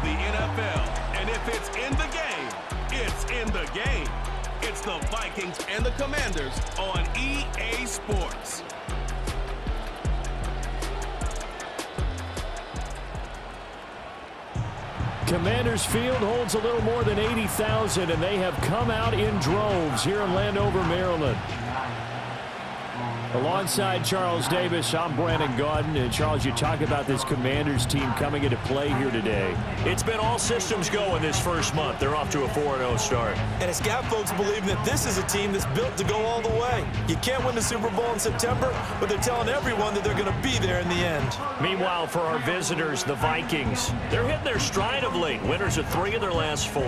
the NFL. And if it's in the game, it's in the game. It's the Vikings and the Commanders on EA Sports. Commanders Field holds a little more than 80,000, and they have come out in droves here in Landover, Maryland. Alongside Charles Davis, I'm Brandon Gaudin. And Charles, you talk about this Commanders team coming into play here today. It's been all systems go in this first month. They're off to a 4-0 start. And it's got folks believing that this is a team that's built to go all the way. You can't win the Super Bowl in September, but they're telling everyone that they're going to be there in the end. Meanwhile, for our visitors, the Vikings, they're hitting their stride of late. Winners of 3 of their last 4.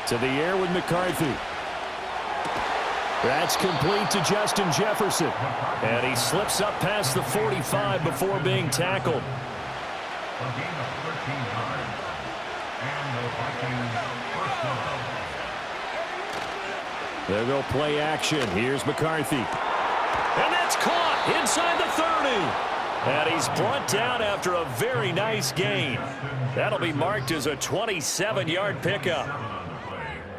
To the air with McCarthy. That's complete to Justin Jefferson. And he slips up past the 45 before being tackled. They'll go play action. Here's McCarthy. And that's caught inside the 30. And he's brought down after a very nice gain. That'll be marked as a 27-yard pickup.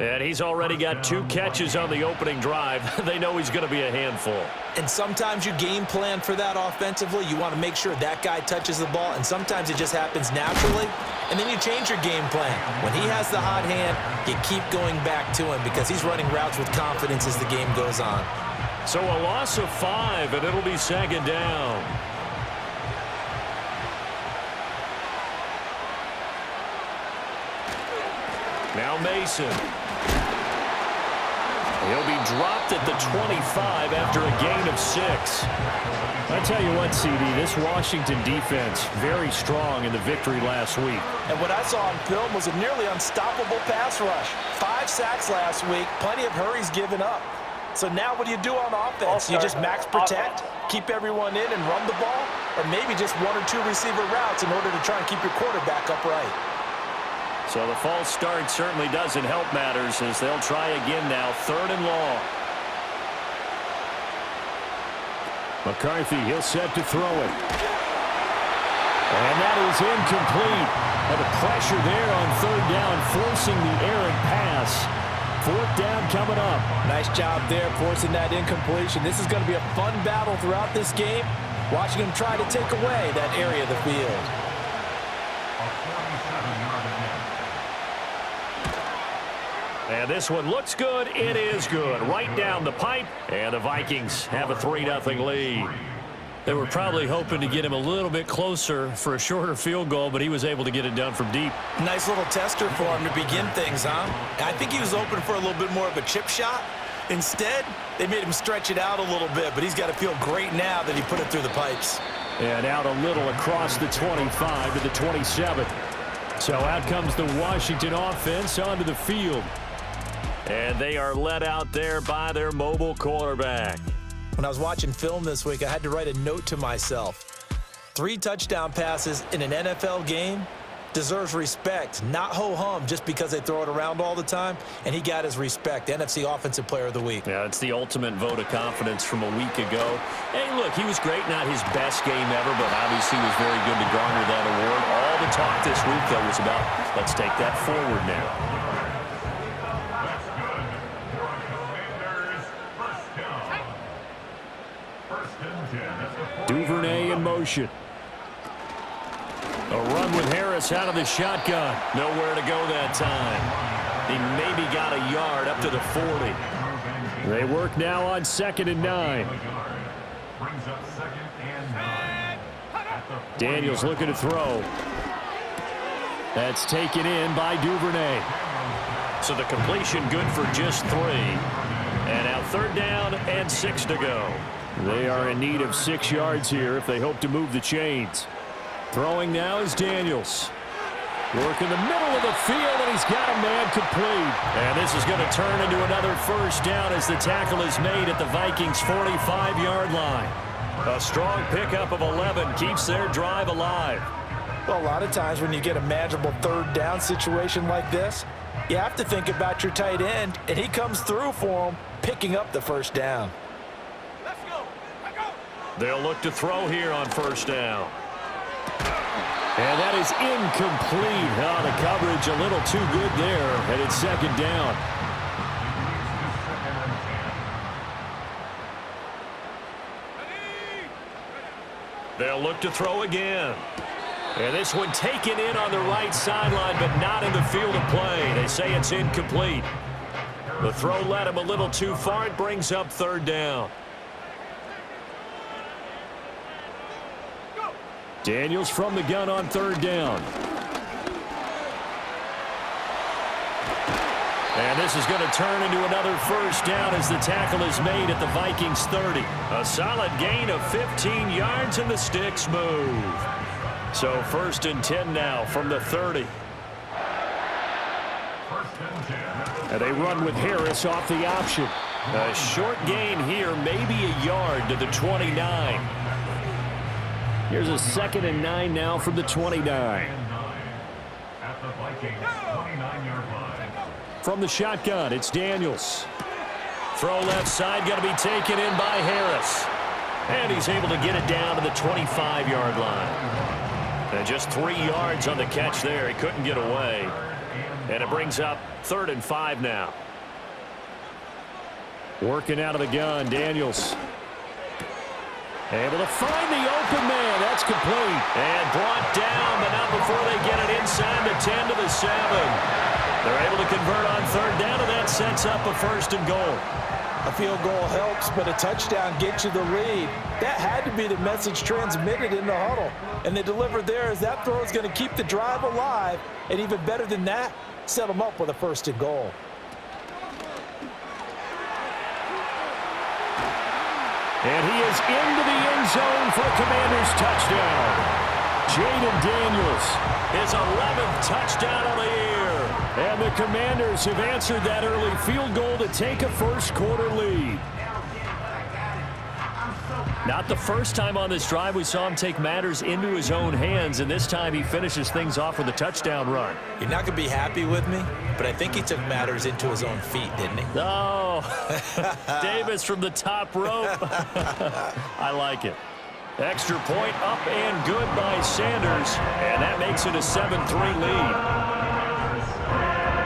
And he's already got 2 catches on the opening drive. They know he's going to be a handful. And sometimes you game plan for that offensively. You want to make sure that guy touches the ball, and sometimes it just happens naturally. And then you change your game plan. When he has the hot hand, you keep going back to him because he's running routes with confidence as the game goes on. So a loss of 5, and it'll be 2nd down. Now Mason. He'll be dropped at the 25 after a gain of 6. I tell you what, CD, this Washington defense, very strong in the victory last week. And what I saw on film was a nearly unstoppable pass rush. 5 sacks last week, plenty of hurries given up. So now what do you do on offense? You just max protect, keep everyone in and run the ball, or maybe just 1 or 2 receiver routes in order to try and keep your quarterback upright. So the false start certainly doesn't help matters as they'll try again now, 3rd and long. McCarthy, he'll set to throw it. And that is incomplete. And the pressure there on 3rd down, forcing the errant pass. 4th down coming up. Nice job there, forcing that incompletion. This is going to be a fun battle throughout this game. Watching him try to take away that area of the field. And this one looks good. It is good. Right down the pipe. And the Vikings have a 3-0 lead. They were probably hoping to get him a little bit closer for a shorter field goal, but he was able to get it done from deep. Nice little tester for him to begin things, huh? I think he was open for a little bit more of a chip shot. Instead, they made him stretch it out a little bit, but he's got to feel great now that he put it through the pipes. And out a little across the 25 to the 27. So out comes the Washington offense onto the field. And they are led out there by their mobile quarterback. When I was watching film this week, I had to write a note to myself. 3 touchdown passes in an NFL game deserves respect, not ho-hum just because they throw it around all the time. And he got his respect, NFC Offensive Player of the Week. Yeah, it's the ultimate vote of confidence from a week ago. Hey, look, he was great, not his best game ever, but obviously was very good to garner that award. All the talk this week, though, was about let's take that forward now. Duvernay in motion. A run with Harris out of the shotgun. Nowhere to go that time. He maybe got a yard up to the 40. They work now on 2nd and 9. Daniels looking to throw. That's taken in by Duvernay. So the completion good for just 3. And now 3rd down and 6 to go. They are in need of 6 yards here if they hope to move the chains. Throwing now is Daniels. Work in the middle of the field, and he's got a man complete. And this is going to turn into another first down as the tackle is made at the Vikings' 45-yard line. A strong pickup of 11 keeps their drive alive. Well, a lot of times when you get a manageable third down situation like this, you have to think about your tight end, and he comes through for him, picking up the first down. Let's go. Let's go. They'll look to throw here on first down. And that is incomplete. Oh, the coverage a little too good there, and it's second down. They'll look to throw again. And this one taken in on the right sideline, but not in the field of play. They say it's incomplete. The throw led him a little too far. It brings up third down. Daniels from the gun on third down. And this is going to turn into another first down as the tackle is made at the Vikings 30. A solid gain of 15 yards and the sticks move. So first and 10 now from the 30. And they run with Harris off the option. A short gain here, maybe a yard to the 29. Here's a 2nd and 9 now from the 29. From the shotgun, it's Daniels. Throw left side, going to be taken in by Harris. And he's able to get it down to the 25-yard line. And just 3 yards on the catch there. He couldn't get away. And it brings up 3rd and 5 now. Working out of the gun, Daniels. Able to find the open man. That's complete. And brought down, but not before they get it inside the 10 to the 7. They're able to convert on third down, and that sets up a 1st and goal. A field goal helps, but a touchdown gets you the lead. That had to be the message transmitted in the huddle. And they delivered there as that throw is going to keep the drive alive. And even better than that, set them up with a 1st and goal. And he is into the end zone for a Commanders touchdown. Jaden Daniels, his 11th touchdown of the year. And the Commanders have answered that early field goal to take a first-quarter lead. Not the first time on this drive we saw him take matters into his own hands, and this time he finishes things off with a touchdown run. You're not going to be happy with me, but I think he took matters into his own feet, didn't he? Oh, Davis from the top rope. I like it. Extra point up and good by Sanders, and that makes it a 7-3 lead.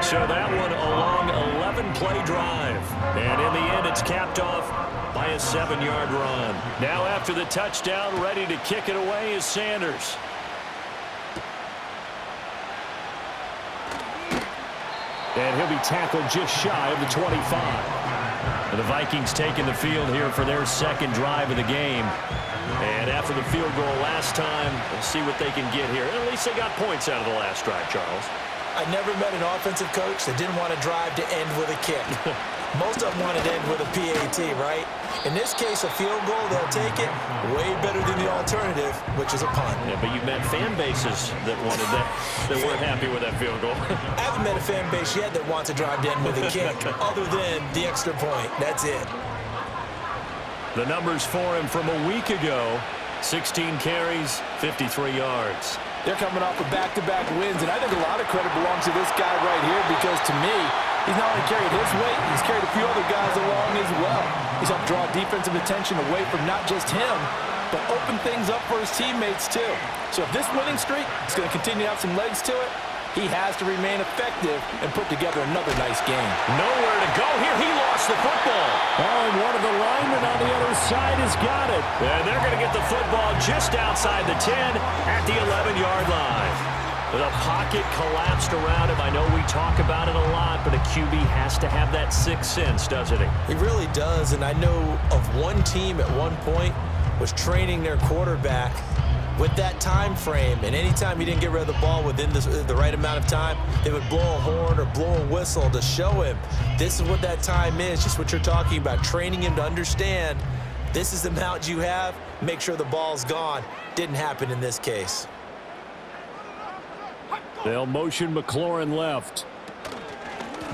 So that one a long 11-play drive, and in the end it's capped off by a 7-yard run. Now after the touchdown, ready to kick it away is Sanders. And he'll be tackled just shy of the 25. And the Vikings taking the field here for their 2nd drive of the game. And after the field goal last time, we'll see what they can get here. At least they got points out of the last drive, Charles. I never met an offensive coach that didn't want to drive to end with a kick. Most of them wanted to end with a PAT, right? In this case, a field goal, they'll take it way better than the alternative, which is a punt. Yeah, but you met fan bases that wanted that, that weren't happy with that field goal. I haven't met a fan base yet that wants to drive to end with a kick, other than the extra point. That's it. The numbers for him from a week ago, 16 carries, 53 yards. They're coming off of back-to-back wins, and I think a lot of credit belongs to this guy right here because, to me, he's not only carried his weight, he's carried a few other guys along as well. He's helped draw defensive attention away from not just him, but open things up for his teammates, too. So if this winning streak is going to continue to have some legs to it, he has to remain effective and put together another nice game. Nowhere to go here. He lost the football. Oh, and one of the linemen on the other side has got it. And they're going to get the football just outside the 10 at the 11-yard line. The pocket collapsed around him. I know we talk about it a lot, but a QB has to have that sixth sense, doesn't he? He really does, and I know of one team at one point was training their quarterback with that time frame, and anytime he didn't get rid of the ball within the right amount of time, they would blow a horn or blow a whistle to show him this is what that time is, just what you're talking about, training him to understand this is the amount you have, make sure the ball's gone. Didn't happen in this case. They'll motion McLaurin left.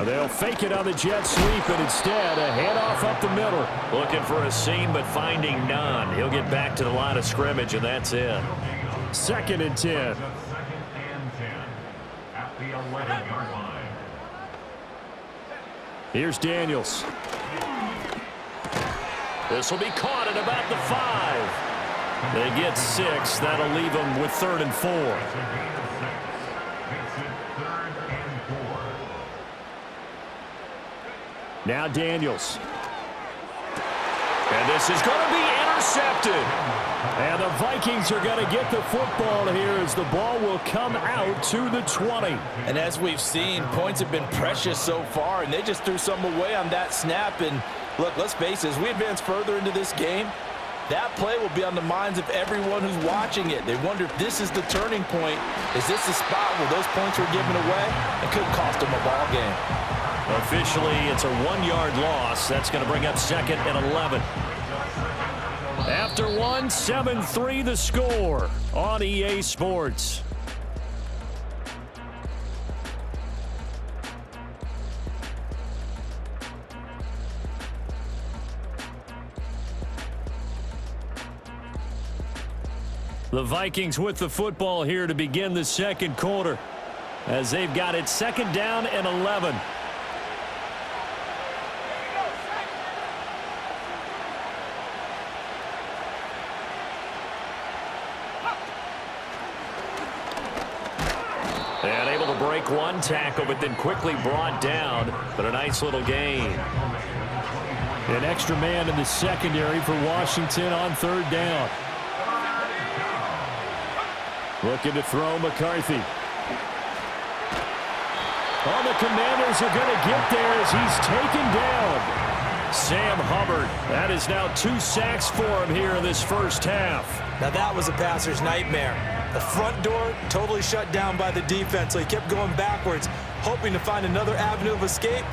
They'll fake it on the jet sweep, and instead a handoff up the middle. Looking for a seam, but finding none. He'll get back to the line of scrimmage, and that's it. 2nd and 10. Here's Daniels. This will be caught at about the 5. They get 6. That'll leave them with 3rd and 4. Now Daniels. And this is going to be intercepted. And the Vikings are going to get the football here as the ball will come out to the 20. And as we've seen, points have been precious so far, and they just threw some away on that snap. And look, let's face it, as we advance further into this game, that play will be on the minds of everyone who's watching it. They wonder if this is the turning point. Is this the spot where those points were given away? It could cost them a ball game. Officially, it's a 1-yard loss. That's going to bring up 2nd and 11. After 1, 7-3 the score on EA Sports. The Vikings with the football here to begin the 2nd quarter as they've got it 2nd down and 11. And able to break one tackle, but then quickly brought down. But a nice little gain. An extra man in the secondary for Washington on 3rd down. Looking to throw McCarthy. Oh, the Commanders are going to get there as he's taken down. Sam Hubbard. That is now 2 sacks for him here in this first half. Now that was a passer's nightmare. The front door totally shut down by the defense, so he kept going backwards, hoping to find another avenue of escape.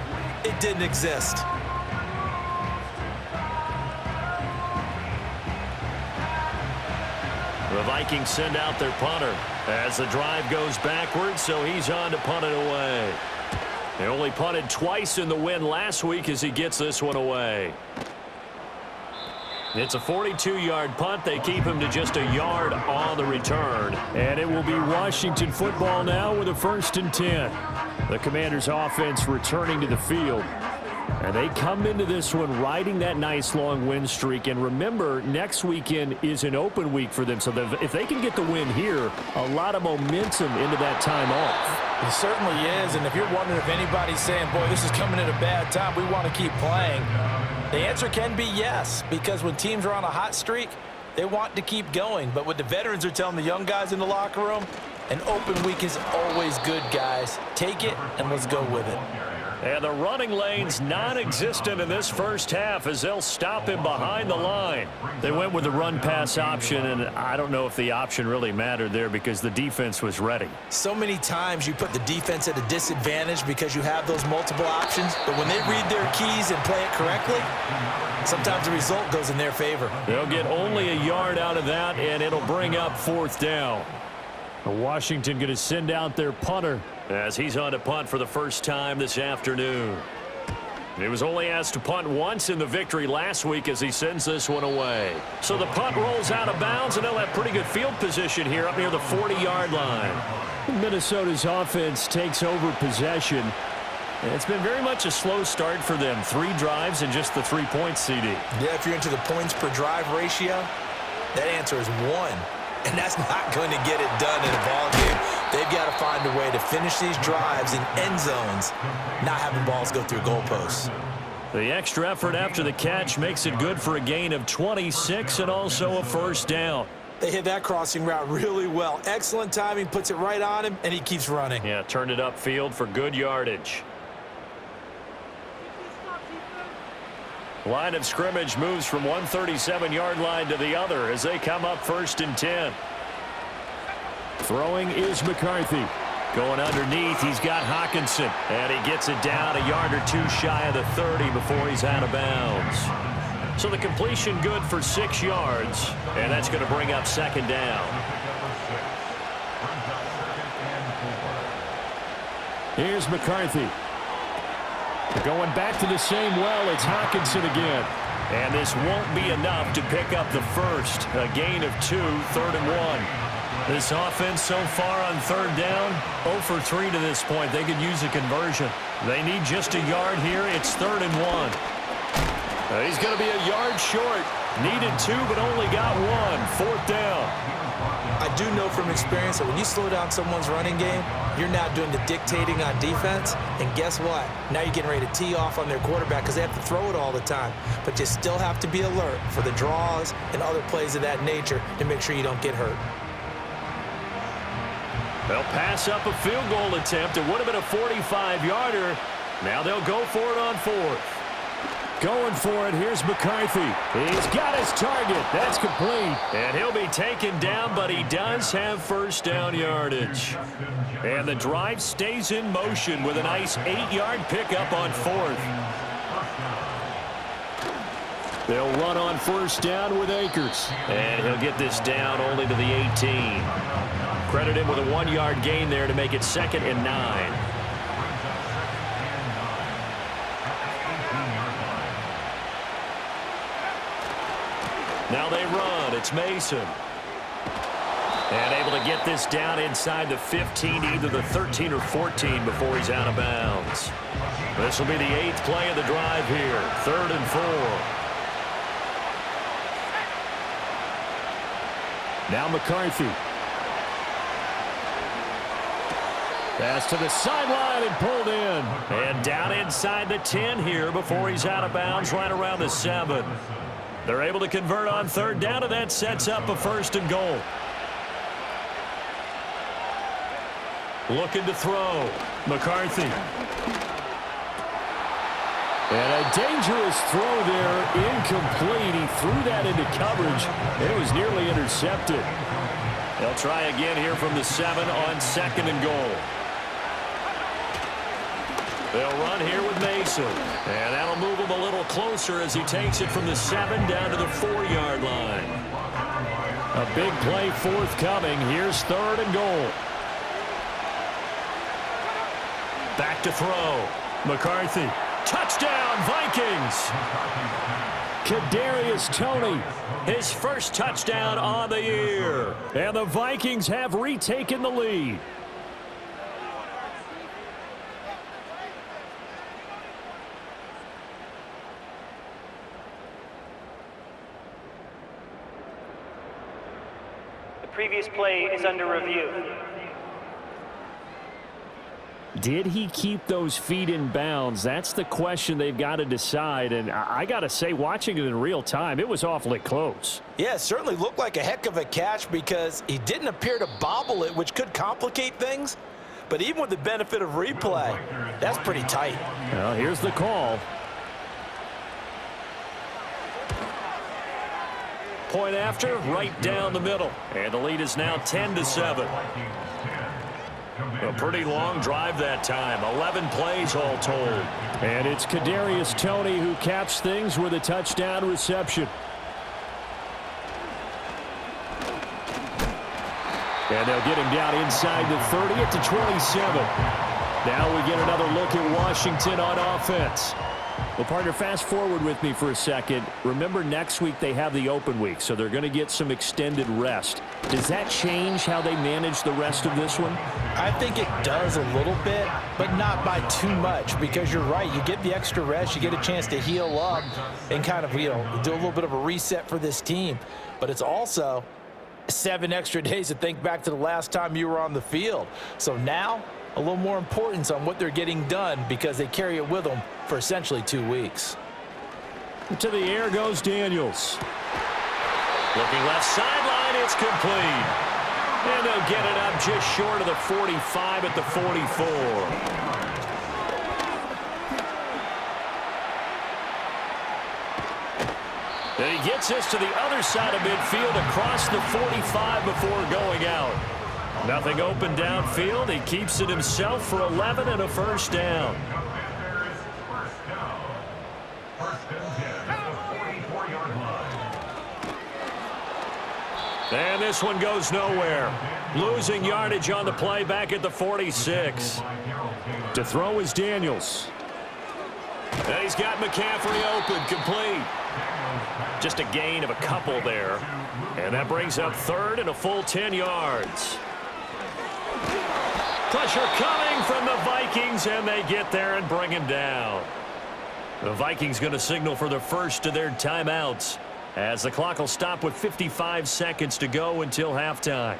It didn't exist. The Vikings send out their punter as the drive goes backwards, so he's on to punt it away. They only punted twice in the win last week as he gets this one away. It's a 42-yard punt. They keep him to just a yard on the return. And it will be Washington football now with a 1st and 10. The Commanders' offense returning to the field. And they come into this one riding that nice long win streak. And remember, next weekend is an open week for them. So if they can get the win here, a lot of momentum into that time off. It certainly is. And if you're wondering if anybody's saying, boy, this is coming at a bad time, we want to keep playing, the answer can be yes. Because when teams are on a hot streak, they want to keep going. But what the veterans are telling the young guys in the locker room, an open week is always good, guys. Take it and let's go with it. And the running lane's non-existent in this first half as they'll stop him behind the line. They went with the run-pass option, and I don't know if the option really mattered there because the defense was ready. So many times you put the defense at a disadvantage because you have those multiple options, but when they read their keys and play it correctly, sometimes the result goes in their favor. They'll get only a yard out of that, and it'll bring up 4th down. Washington going to send out their punter as he's on to punt for the first time this afternoon. He was only asked to punt once in the victory last week as he sends this one away. So the punt rolls out of bounds, and they'll have pretty good field position here up near the 40-yard line. Minnesota's offense takes over possession. It's been very much a slow start for them. 3 drives and just the 3 points, CD. Yeah, if you're into the points per drive ratio, that answer is 1. And that's not going to get it done in a ball game. They've got to find a way to finish these drives in end zones, not having balls go through goalposts. The extra effort after the catch makes it good for a gain of 26 and also a 1st down. They hit that crossing route really well. Excellent timing, puts it right on him, and he keeps running. Yeah, turned it upfield for good yardage. Line of scrimmage moves from one 37-yard line to the other as they come up 1st and 10. Throwing is McCarthy. Going underneath, he's got Hockenson. And he gets it down a yard or 2 shy of the 30 before he's out of bounds. So the completion good for 6 yards. And that's going to bring up 2nd down. Here's McCarthy. Going back to the same well, it's Hockenson again. And this won't be enough to pick up the first. A gain of 2, 3rd and 1. This offense so far on 3rd down, 0 for 3 to this point. They could use a conversion. They need just a yard here. It's 3rd and 1. He's going to be a yard short. Needed 2, but only got 1. 4th down. I do know from experience that when you slow down someone's running game, you're now doing the dictating on defense. And guess what? Now you're getting ready to tee off on their quarterback because they have to throw it all the time. But you still have to be alert for the draws and other plays of that nature to make sure you don't get hurt. They'll pass up a field goal attempt. It would have been a 45-yarder. Now they'll go for it on 4th. Going for it, here's McCarthy. He's got his target. That's complete. And he'll be taken down, but he does have 1st down yardage. And the drive stays in motion with a nice 8-yard pickup on 4th. They'll run on 1st down with Akers. And he'll get this down only to the 18. Credit him with a 1-yard gain there to make it 2nd and 9. Now they run. It's Mason. And able to get this down inside the 15, either the 13 or 14 before he's out of bounds. This will be the 8th play of the drive here. 3rd and 4. Now McCarthy. Pass to the sideline and pulled in. And down inside the 10 here before he's out of bounds right around the 7. They're able to convert on 3rd down, and that sets up a 1st and goal. Looking to throw. McCarthy. And a dangerous throw there. Incomplete. He threw that into coverage. It was nearly intercepted. They'll try again here from the 7 on 2nd and goal. They'll run here with Mason. And that'll move him a little closer as he takes it from the 7 down to the 4-yard line. A big play forthcoming. Here's 3rd and goal. Back to throw. McCarthy. Touchdown, Vikings. Kadarius Toney, his first touchdown on the year. And the Vikings have retaken the lead. The previous play is under review. Did he keep those feet in bounds? That's the question they've got to decide. And I got to say, watching it in real time, it was awfully close. Yeah, it certainly looked like a heck of a catch because he didn't appear to bobble it, which could complicate things. But even with the benefit of replay, that's pretty tight. Well, here's the call. Point after, right down the middle. And the lead is now 10-7. A pretty long drive that time. 11 plays all told. And it's Kadarius Toney who caps things with a touchdown reception. And they'll get him down inside the 30 at the 27. Now we get another look at Washington on offense. Well, partner, fast forward with me for a second. Remember, next week they have the open week, so they're going to get some extended rest. Does that change how they manage the rest of this one? I think it does a little bit, but not by too much, because you're right. You get the extra rest, you get a chance to heal up and kind of, do a little bit of a reset for this team. But it's also 7 extra days to think back to the last time you were on the field. So now, a little more importance on what they're getting done because they carry it with them for essentially 2 weeks. To the air goes Daniels. Looking left sideline, it's complete. And they'll get it up just short of the 45 at the 44. And he gets us to the other side of midfield across the 45 before going out. Nothing open downfield. He keeps it himself for 11 and a 1st down. And this one goes nowhere. Losing yardage on the play back at the 46. To throw is Daniels. And he's got McCaffrey open, complete. Just a gain of a couple there. And that brings up third and a full 10 yards. Pressure coming from the Vikings, and they get there and bring him down. The Vikings going to signal for the first of their timeouts, as the clock will stop with 55 seconds to go until halftime.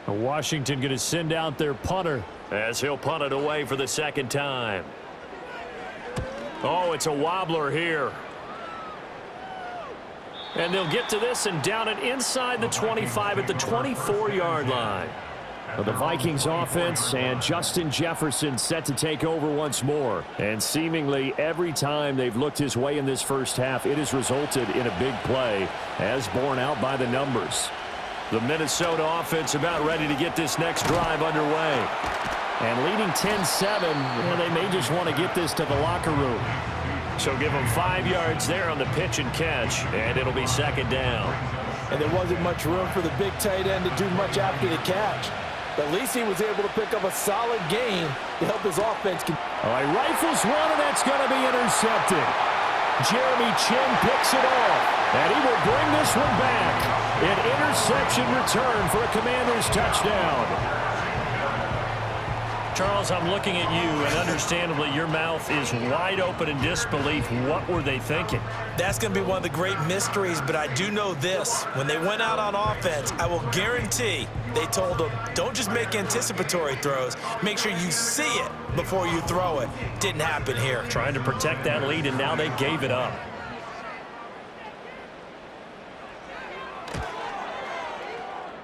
Washington going to send out their punter as he'll punt it away for the second time. Oh, it's a wobbler here. And they'll get to this and down it inside the 25 at the 24-yard line. The Vikings offense and Justin Jefferson set to take over once more. And seemingly every time they've looked his way in this first half, it has resulted in a big play, as borne out by the numbers. The Minnesota offense about ready to get this next drive underway. And leading 10-7, they may just want to get this to the locker room. So give them 5 yards there on the pitch and catch, and it'll be second down. And there wasn't much room for the big tight end to do much after the catch. But at least he was able to pick up a solid gain to help his offense. All right, rifles one, and that's going to be intercepted. Jeremy Chin picks it off, and he will bring this one back. An interception return for a Commanders touchdown. Charles, I'm looking at you, and understandably your mouth is wide open in disbelief. What were they thinking? That's going to be one of the great mysteries, but I do know this. When they went out on offense, I will guarantee they told them, don't just make anticipatory throws. Make sure you see it before you throw it. Didn't happen here. Trying to protect that lead, and now they gave it up.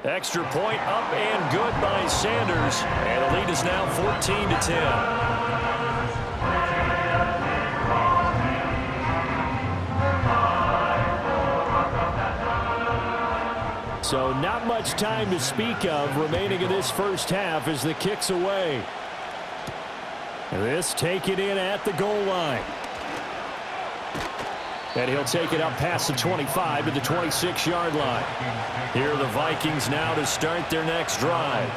Extra point up and good by Sanders. And the lead is now 14-10. So not much time to speak of remaining in this first half as the kick's away. This taken in at the goal line. And he'll take it up past the 25 to the 26-yard line. Here are the Vikings now to start their next drive.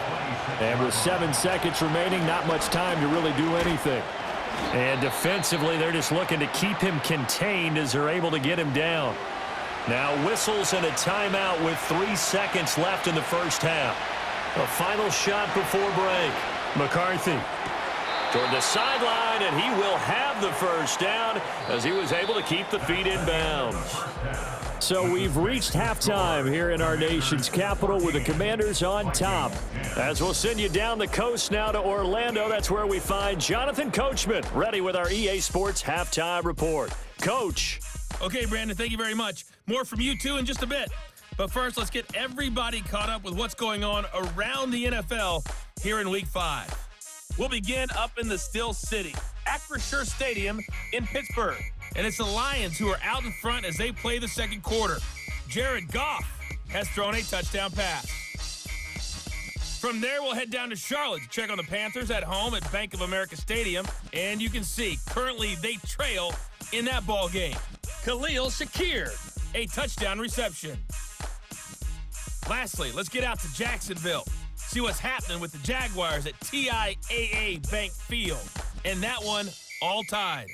And with 7 seconds remaining, not much time to really do anything. And defensively, they're just looking to keep him contained as they're able to get him down. Now whistles and a timeout with 3 seconds left in the first half. A final shot before break. McCarthy toward the sideline, and he will have the first down as he was able to keep the feet in bounds. So we've reached halftime here in our nation's capital with the Commanders on top. As we'll send you down the coast now to Orlando, that's where we find Jonathan Coachman ready with our EA Sports Halftime Report. Coach. Okay, Brandon, thank you very much. More from you, too, in just a bit. But first, let's get everybody caught up with what's going on around the NFL here in Week 5. We'll begin up in the Steel City, Acrisure Stadium in Pittsburgh. And it's the Lions who are out in front as they play the second quarter. Jared Goff has thrown a touchdown pass. From there, we'll head down to Charlotte to check on the Panthers at home at Bank of America Stadium. And you can see, currently they trail in that ball game. Khalil Shakir, a touchdown reception. Lastly, let's get out to Jacksonville. See what's happening with the Jaguars at TIAA Bank Field. And that one all tied.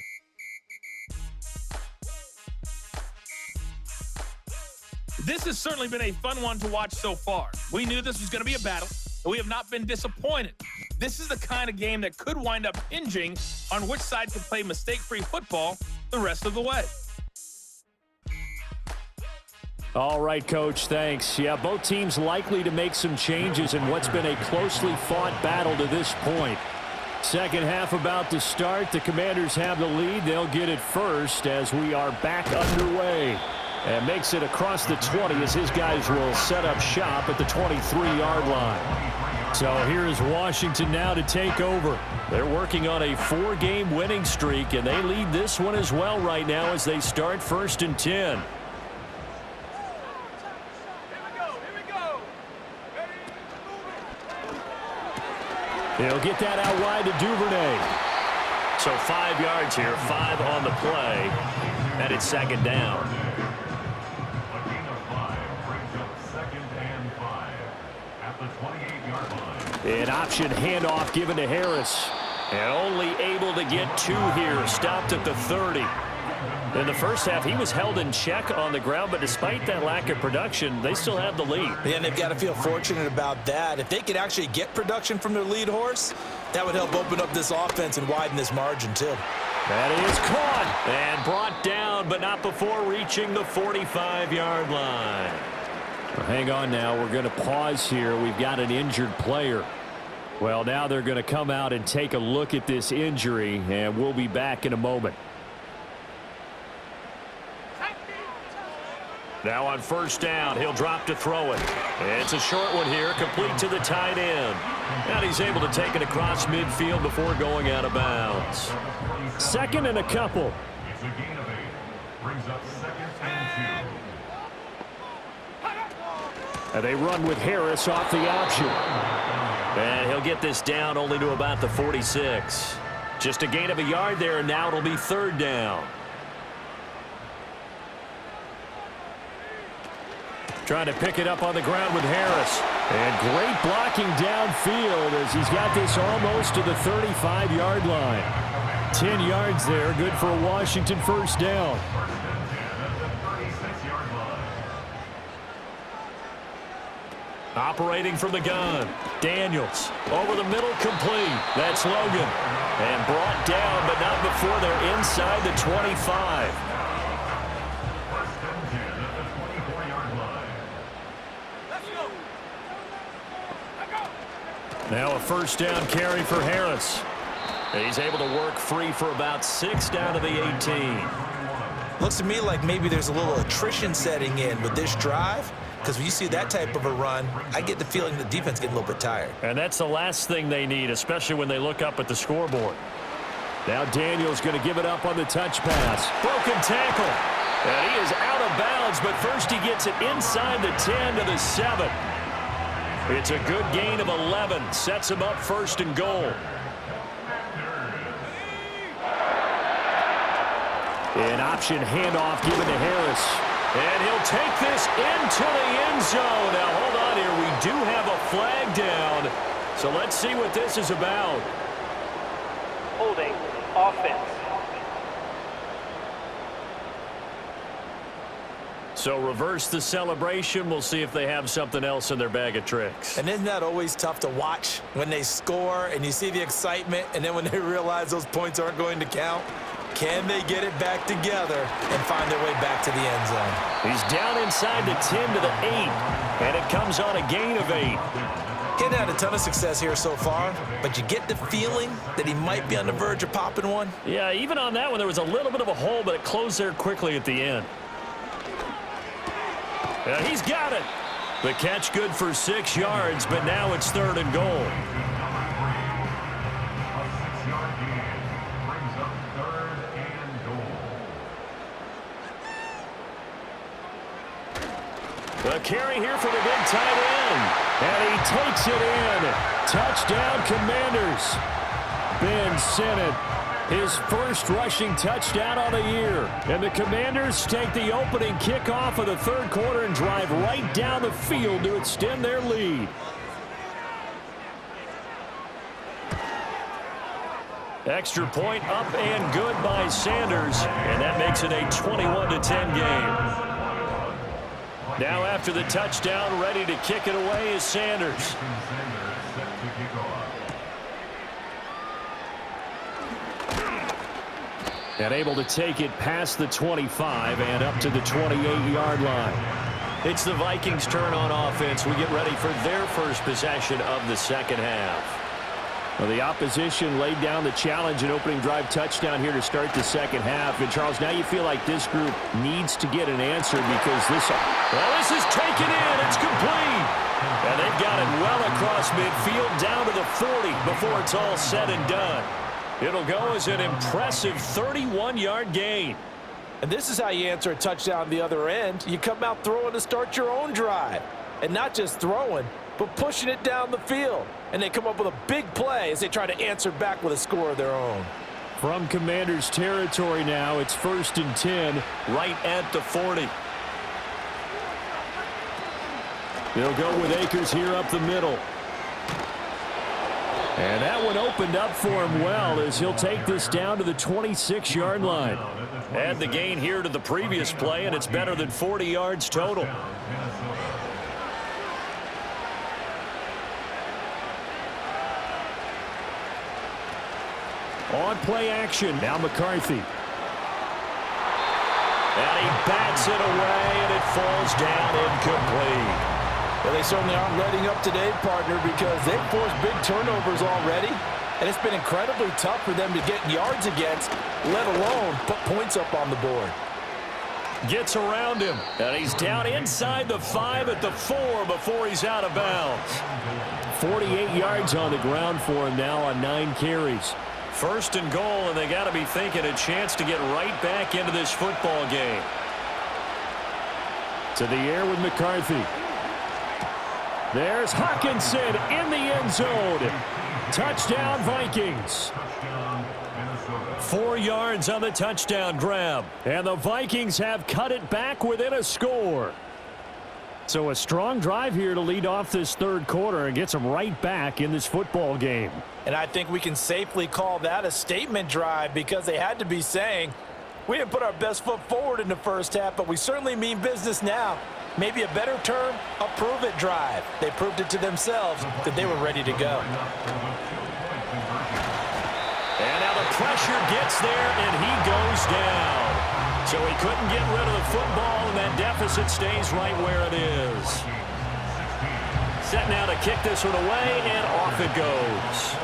This has certainly been a fun one to watch so far. We knew this was going to be a battle, and we have not been disappointed. This is the kind of game that could wind up hinging on which side can play mistake-free football the rest of the way. All right, Coach, thanks. Yeah, both teams likely to make some changes in what's been a closely fought battle to this point. Second half about to start. The Commanders have the lead. They'll get it first as we are back underway. And makes it across the 20 as his guys will set up shop at the 23-yard line. So here is Washington now to take over. They're working on a 4-game winning streak, and they lead this one as well right now as they start 1st and 10. He'll get that out wide to Duvernay. So 5 yards here, 5 on the play, and it's second down. An option handoff given to Harris. And only able to get 2 here, stopped at the 30. In the first half, he was held in check on the ground, but despite that lack of production, they still have the lead. Yeah, and they've got to feel fortunate about that. If they could actually get production from their lead horse, that would help open up this offense and widen this margin, too. That is caught and brought down, but not before reaching the 45-yard line. Well, hang on now. We're going to pause here. We've got an injured player. Well, now they're going to come out and take a look at this injury, and we'll be back in a moment. Now on first down, he'll drop to throw it. It's a short one here, complete to the tight end. And he's able to take it across midfield before going out of bounds. Second and a couple. It's a gain of 8. Brings up second and 2. And they run with Harris off the option. And he'll get this down only to about the 46. Just a gain of a yard there, and now it'll be third down. Trying to pick it up on the ground with Harris. And great blocking downfield as he's got this almost to the 35-yard line. 10 yards there, good for a Washington first down. Operating from the gun. Daniels over the middle, complete. That's Logan. And brought down, but not before they're inside the 25. Now a first down carry for Harris. He's able to work free for about 6 down to the 18. Looks to me like maybe there's a little attrition setting in with this drive. Because when you see that type of a run, I get the feeling the defense getting a little bit tired. And that's the last thing they need, especially when they look up at the scoreboard. Now Daniels going to give it up on the touch pass. Broken tackle. And he is out of bounds, but first he gets it inside the 10 to the 7. It's a good gain of 11. Sets him up first and goal. An option handoff given to Harris. And he'll take this into the end zone. Now, hold on here. We do have a flag down. So let's see what this is about. Holding offense. So reverse the celebration. We'll see if they have something else in their bag of tricks. And isn't that always tough to watch when they score and you see the excitement and then when they realize those points aren't going to count? Can they get it back together and find their way back to the end zone? He's down inside the 10 to the 8, and it comes on a gain of 8. He hasn't had a ton of success here so far, but you get the feeling that he might be on the verge of popping one. Yeah, even on that one, there was a little bit of a hole, but it closed there quickly at the end. Yeah, he's got it. The catch good for 6 yards, but now it's third and goal. The carry here for the big tight end. And he takes it in. Touchdown, Commanders. Ben Sinnott, his first rushing touchdown on the year. And the Commanders take the opening kickoff of the third quarter and drive right down the field to extend their lead. Extra point up and good by Sanders. And that makes it a 21-10 game. Now after the touchdown, ready to kick it away is Sanders. And able to take it past the 25 and up to the 28-yard line. It's the Vikings' turn on offense. We get ready for their first possession of the second half. Well, the opposition laid down the challenge and opening drive touchdown here to start the second half. And, Charles, now you feel like this group needs to get an answer because this is taken in. It's complete. And they've got it well across midfield down to the 40 before it's all said and done. It'll go as an impressive 31-yard gain. And this is how you answer a touchdown the other end. You come out throwing to start your own drive. And not just throwing, but pushing it down the field. And they come up with a big play as they try to answer back with a score of their own. From Commanders territory now, it's 1st and 10. Right at the 40. They'll go with Akers here up the middle. And that one opened up for him well as he'll take this down to the 26-yard line. Add the gain here to the previous play, and it's better than 40 yards total. On play action, now McCarthy. And he bats it away, and it falls down incomplete. Well, they certainly aren't letting up today, partner, because they've forced big turnovers already. And it's been incredibly tough for them to get yards against, let alone put points up on the board. Gets around him, and he's down inside the 5 at the 4 before he's out of bounds. 48 yards on the ground for him now on 9 carries. 1st and goal, and they got to be thinking a chance to get right back into this football game. To the air with McCarthy. There's Hawkinson in the end zone. Touchdown, Vikings. 4 yards on the touchdown grab. And the Vikings have cut it back within a score. So a strong drive here to lead off this 3rd quarter and gets them right back in this football game. And I think we can safely call that a statement drive because they had to be saying, we didn't put our best foot forward in the first half, but we certainly mean business now. Maybe a better term, a prove-it drive. They proved it to themselves that they were ready to go. And now the pressure gets there, and he goes down. So he couldn't get rid of the football, and that deficit stays right where it is. Set now to kick this one away, and off it goes.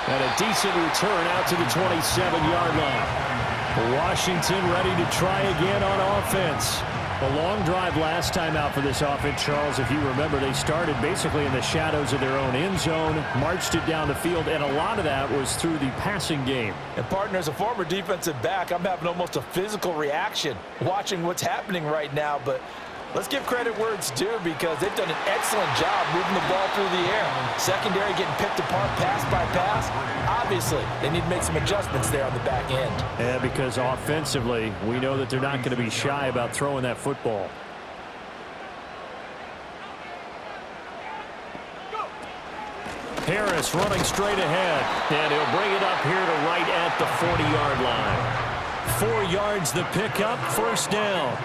And a decent return out to the 27-yard line. Washington ready to try again on offense. A long drive last time out for this offense, Charles. If you remember, they started basically in the shadows of their own end zone, marched it down the field, and a lot of that was through the passing game. And, partner, as a former defensive back, I'm having almost a physical reaction watching what's happening right now. But let's give credit where it's due because they've done an excellent job moving the ball through the air. Secondary getting picked apart pass by pass. Obviously, they need to make some adjustments there on the back end. Yeah, because offensively, we know that they're not going to be shy about throwing that football. Harris running straight ahead, and he'll bring it up here to right at the 40-yard line. 4 yards the pickup, 1st down.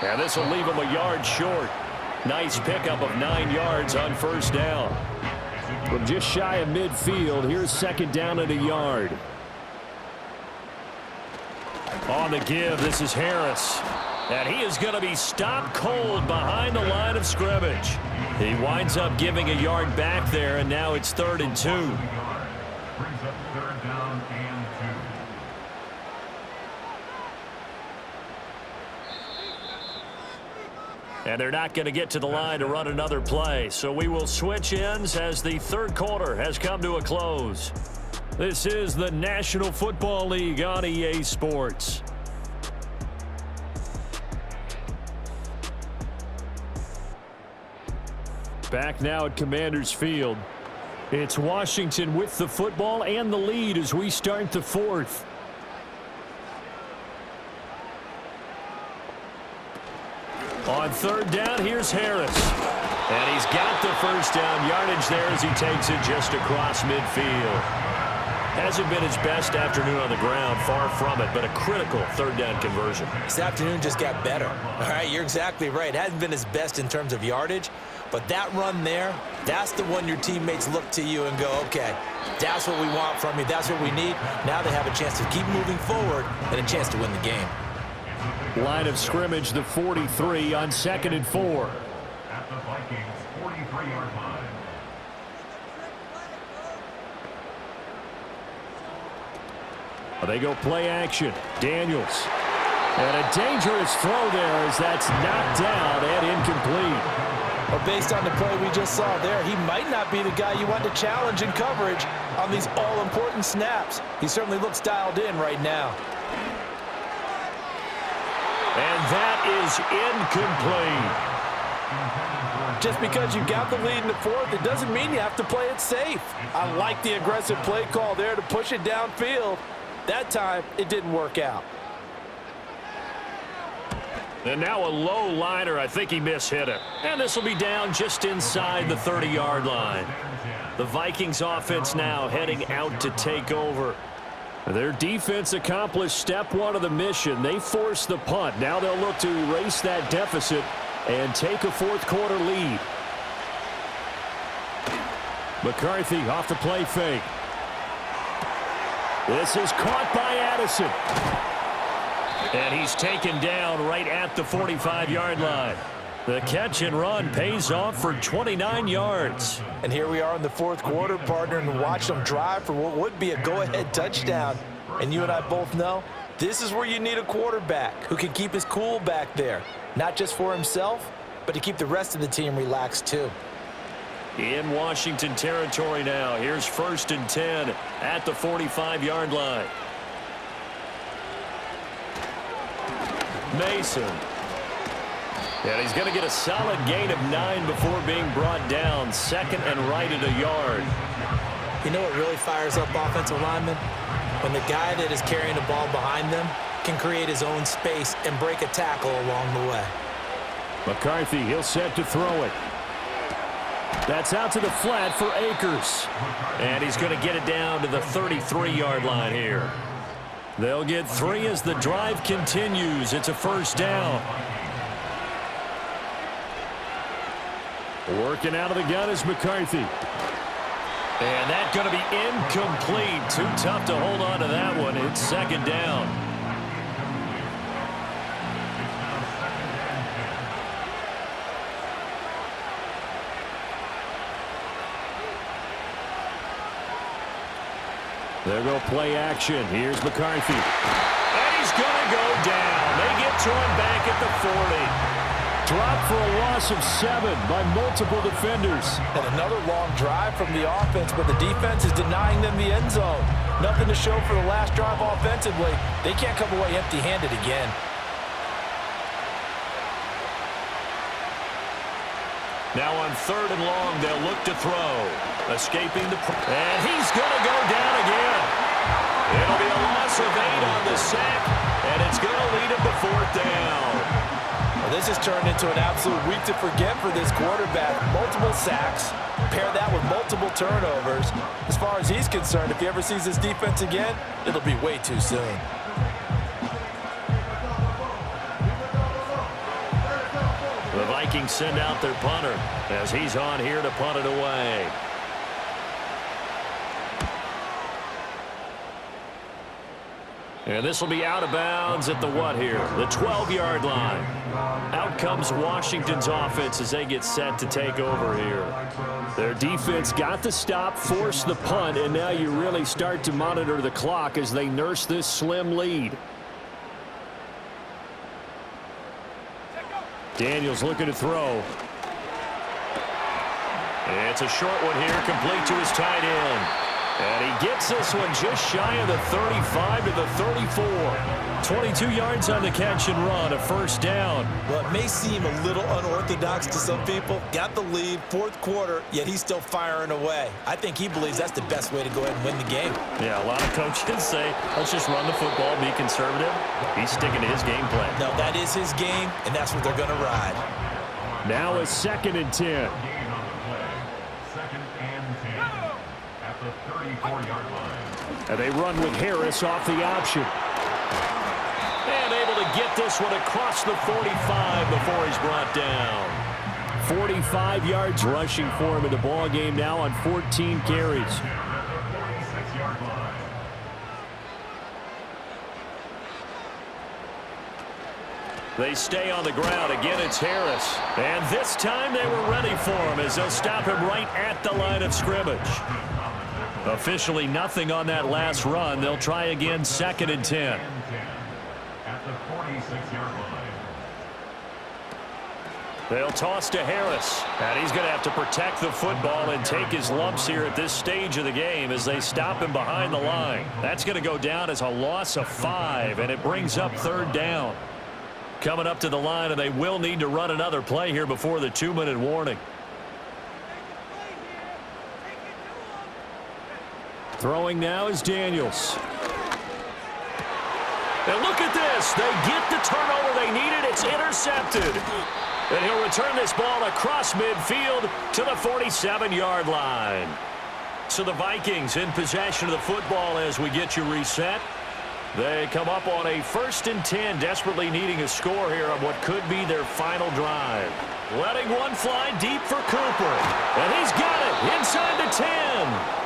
And this will leave him a yard short. Nice pickup of 9 yards on 1st down. From just shy of midfield, here's 2nd down and a yard. On the give, this is Harris. And he is going to be stopped cold behind the line of scrimmage. He winds up giving a yard back there, and now it's 3rd and 2. Brings up 3rd down and 2. And they're not going to get to the line to run another play. So we will switch ends as the 3rd quarter has come to a close. This is the National Football League on EA Sports. Back now at Commanders Field. It's Washington with the football and the lead as we start the 4th. On 3rd down, here's Harris. And he's got the 1st down yardage there as he takes it just across midfield. Hasn't been his best afternoon on the ground, far from it, but a critical 3rd down conversion. This afternoon just got better. All right, you're exactly right. Hasn't been his best in terms of yardage, but that run there, that's the one your teammates look to you and go, okay, that's what we want from you. That's what we need. Now they have a chance to keep moving forward and a chance to win the game. Line of scrimmage, the 43 on 2nd and 4. At the Vikings 43-yard line. They go play action. Daniels. And a dangerous throw there as that's knocked down and incomplete. Well, based on the play we just saw there, he might not be the guy you want to challenge in coverage on these all-important snaps. He certainly looks dialed in right now. And that is incomplete. Just because you got the lead in the fourth, it doesn't mean you have to play it safe. I like the aggressive play call there to push it downfield. That time, it didn't work out. And now a low liner. I think he mishit it. And this will be down just inside the 30-yard line. The Vikings offense now heading out to take over. Their defense accomplished step one of the mission. They forced the punt. Now they'll look to erase that deficit and take a fourth-quarter lead. McCarthy off the play fake. This is caught by Addison. And he's taken down right at the 45-yard line. The catch and run pays off for 29 yards. And here we are in the fourth quarter, partner, and watch them drive for what would be a go-ahead touchdown. And you and I both know this is where you need a quarterback who can keep his cool back there. Not just for himself, but to keep the rest of the team relaxed too. In Washington territory now. Here's 1st and 10 at the 45-yard line. Mason. And he's going to get a solid gain of 9 before being brought down. 2nd and right at a yard. You know what really fires up offensive linemen? When the guy that is carrying the ball behind them can create his own space and break a tackle along the way. McCarthy, he'll set to throw it. That's out to the flat for Akers. And he's going to get it down to the 33-yard line here. They'll get 3 as the drive continues. It's a first down. Working out of the gun is McCarthy. And that's going to be incomplete. Too tough to hold on to that one. It's 2nd down. They'll go play action. Here's McCarthy. And he's going to go down. They get to him back at the 40. Dropped for a loss of 7 by multiple defenders. And another long drive from the offense, but the defense is denying them the end zone. Nothing to show for the last drive offensively. They can't come away empty-handed again. Now on 3rd and long, they'll look to throw. Escaping the... And he's going to go down again. It'll be a loss of 8 on the sack, and it's going to lead him to 4th down. Well, this has turned into an absolute week to forget for this quarterback. Multiple sacks, pair that with multiple turnovers. As far as he's concerned, if he ever sees this defense again, it'll be way too soon. The Vikings send out their punter as he's on here to punt it away. And this will be out of bounds at the what here? The 12-yard line. Out comes Washington's offense as they get set to take over here. Their defense got the stop, forced the punt, and now you really start to monitor the clock as they nurse this slim lead. Daniels looking to throw. It's a short one here, complete to his tight end. And he gets this one just shy of the 35 to the 34. 22 yards on the catch and run, a first down. Well, it may seem a little unorthodox to some people. Got the lead, fourth quarter, yet he's still firing away. I think he believes that's the best way to go ahead and win the game. Yeah, a lot of coaches say, let's just run the football, be conservative. He's sticking to his game plan. No, that is his game, and that's what they're going to ride. Now a 2nd and 10. And they run with Harris off the option. And able to get this one across the 45 before he's brought down. 45 yards rushing for him in the ball game now on 14 carries. They stay on the ground. Again, it's Harris. And this time they were ready for him as they'll stop him right at the line of scrimmage. Officially nothing on that last run. They'll try again, 2nd and 10. At the 46-yard line. They'll toss to Harris. And he's going to have to protect the football and take his lumps here at this stage of the game as they stop him behind the line. That's going to go down as a loss of 5, and it brings up 3rd down. Coming up to the line, and they will need to run another play here before the 2-minute warning. Throwing now is Daniels. And look at this. They get the turnover they needed. It's intercepted. And he'll return this ball across midfield to the 47-yard line. So the Vikings in possession of the football as we get you reset. They come up on a 1st and 10, desperately needing a score here on what could be their final drive. Letting one fly deep for Cooper. And he's got it inside the 10.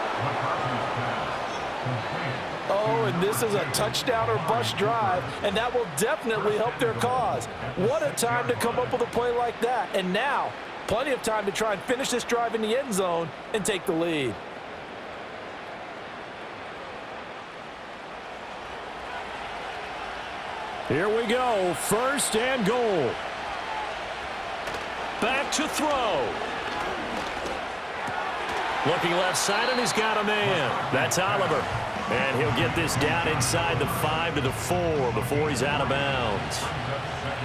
Oh, and this is a touchdown or bust drive, and that will definitely help their cause. What a time to come up with a play like that. And now, plenty of time to try and finish this drive in the end zone and take the lead. Here we go, 1st and goal. Back to throw. Looking left side, and he's got a man. That's Oliver. And he'll get this down inside the 5 to the 4 before he's out of bounds.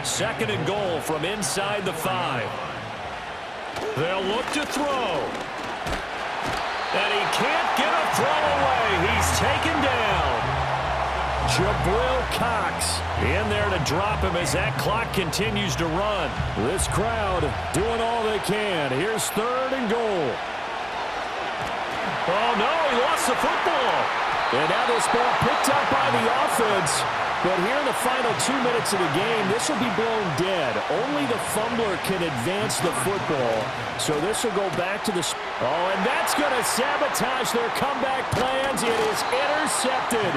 2nd and goal from inside the 5. They'll look to throw. And he can't get a throw away. He's taken down. Jabril Cox in there to drop him as that clock continues to run. This crowd doing all they can. Here's 3rd and goal. Oh, no, he lost the football. And now this ball picked up by the offense. But here in the final 2 minutes of the game, this will be blown dead. Only the fumbler can advance the football. So this will go back to the... Oh, and that's going to sabotage their comeback plans. It is intercepted.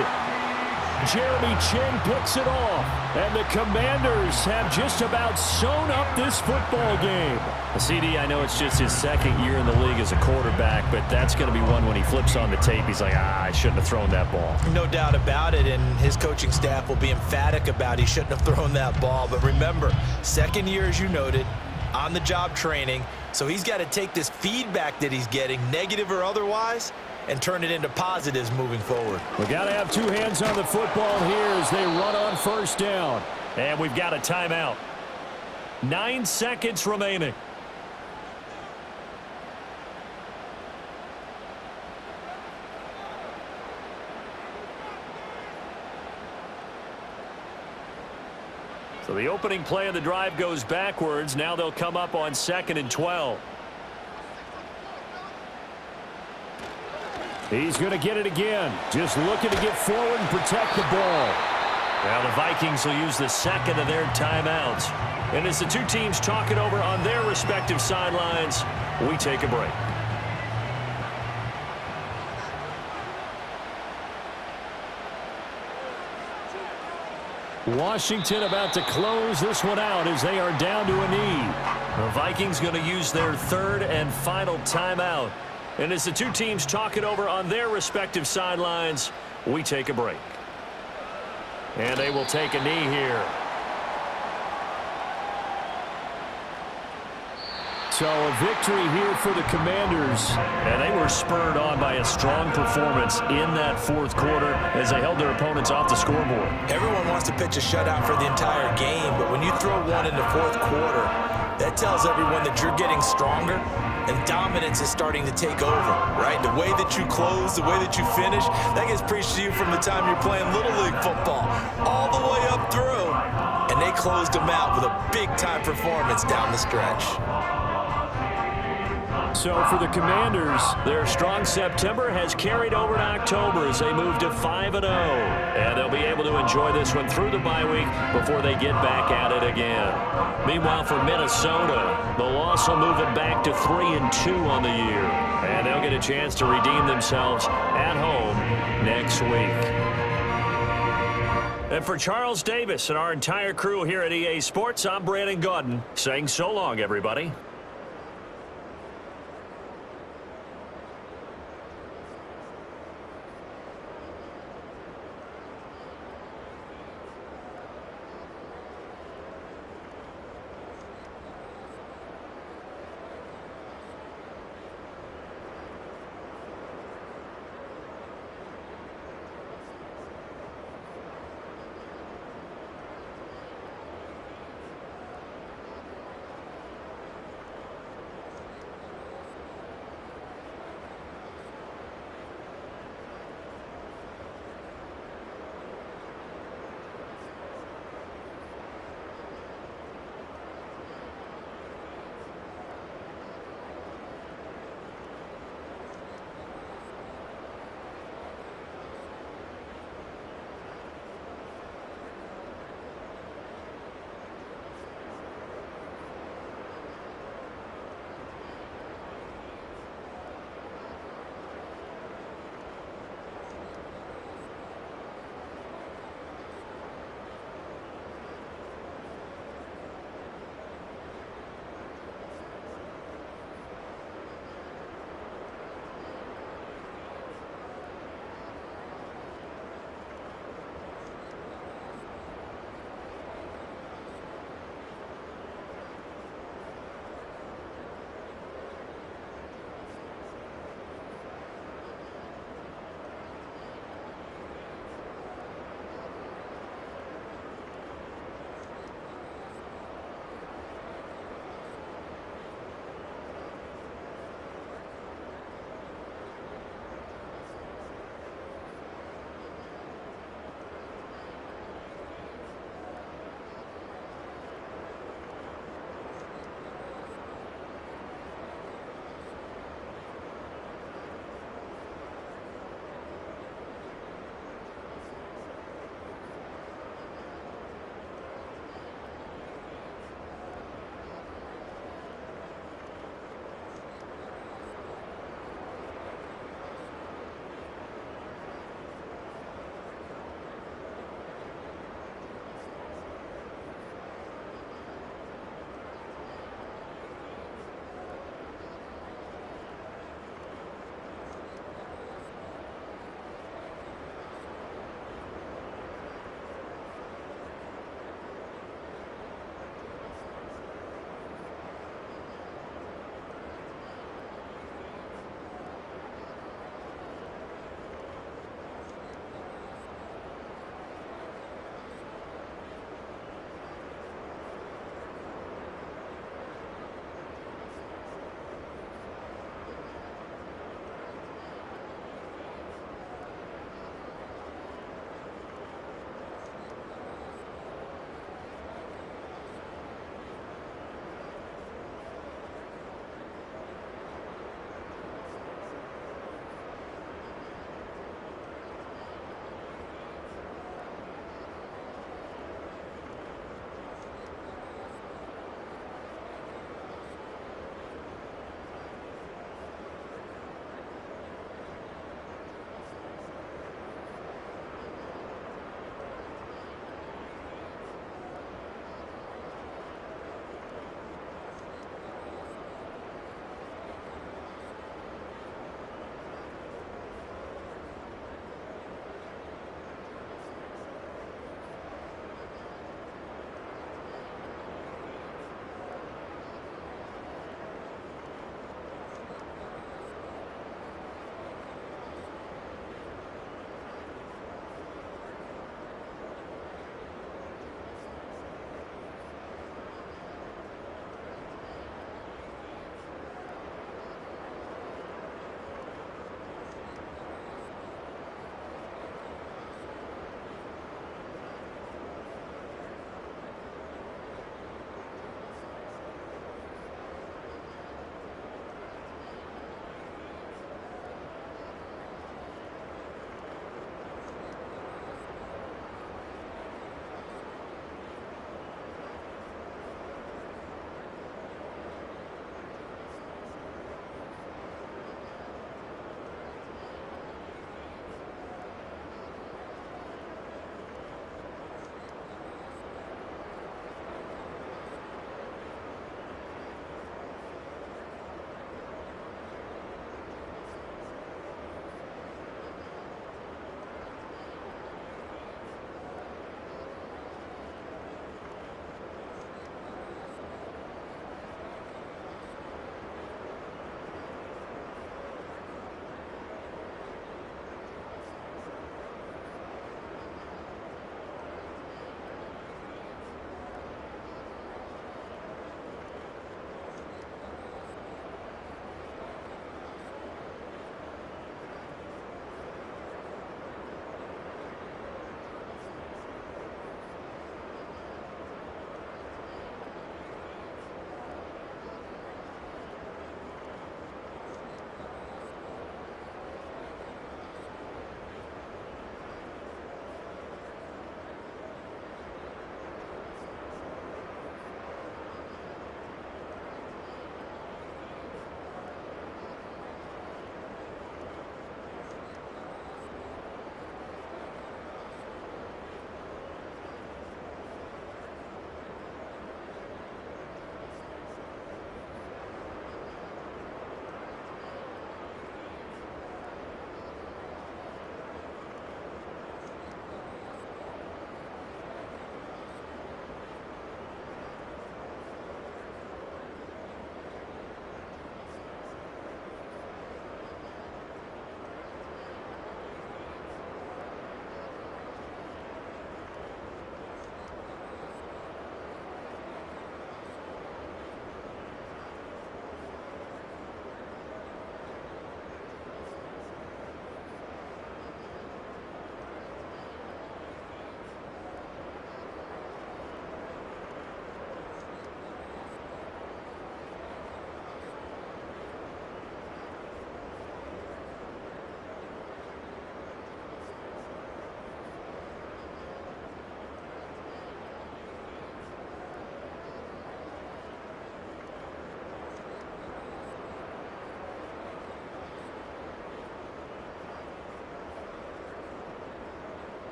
Jeremy Chin picks it off. And the Commanders have just about sewn up this football game. CD, I know it's just his 2nd year in the league as a quarterback, but that's going to be one when he flips on the tape. He's like, I shouldn't have thrown that ball. No doubt about it, and his coaching staff will be emphatic about he shouldn't have thrown that ball. But remember, 2nd year, as you noted, on-the-job training, so he's got to take this feedback that he's getting, negative or otherwise, and turn it into positives moving forward. We got to have 2 hands on the football here as they run on 1st down. And we've got a timeout. 9 seconds remaining. So the opening play of the drive goes backwards. Now they'll come up on 2nd and 12. He's going to get it again. Just looking to get forward and protect the ball. Now the Vikings will use the 2nd of their timeouts. And as the 2 teams talk it over on their respective sidelines, we take a break. Washington about to close this one out as they are down to a knee. The Vikings going to use their 3rd and final timeout. And as the 2 teams talk it over on their respective sidelines, we take a break. And they will take a knee here. So a victory here for the Commanders. And they were spurred on by a strong performance in that 4th quarter as they held their opponents off the scoreboard. Everyone wants to pitch a shutout for the entire game, but when you throw one in the 4th quarter, that tells everyone that you're getting stronger and dominance is starting to take over, right? The way that you close, the way that you finish, that gets preached to you from the time you're playing Little League football all the way up through. And they closed them out with a big-time performance down the stretch. So for the Commanders, their strong September has carried over to October as they move to 5-0. And they'll be able to enjoy this one through the bye week before they get back at it again. Meanwhile, for Minnesota, the loss will move them back to 3-2 on the year. And they'll get a chance to redeem themselves at home next week. And for Charles Davis and our entire crew here at EA Sports, I'm Brandon Gaudin saying so long, everybody.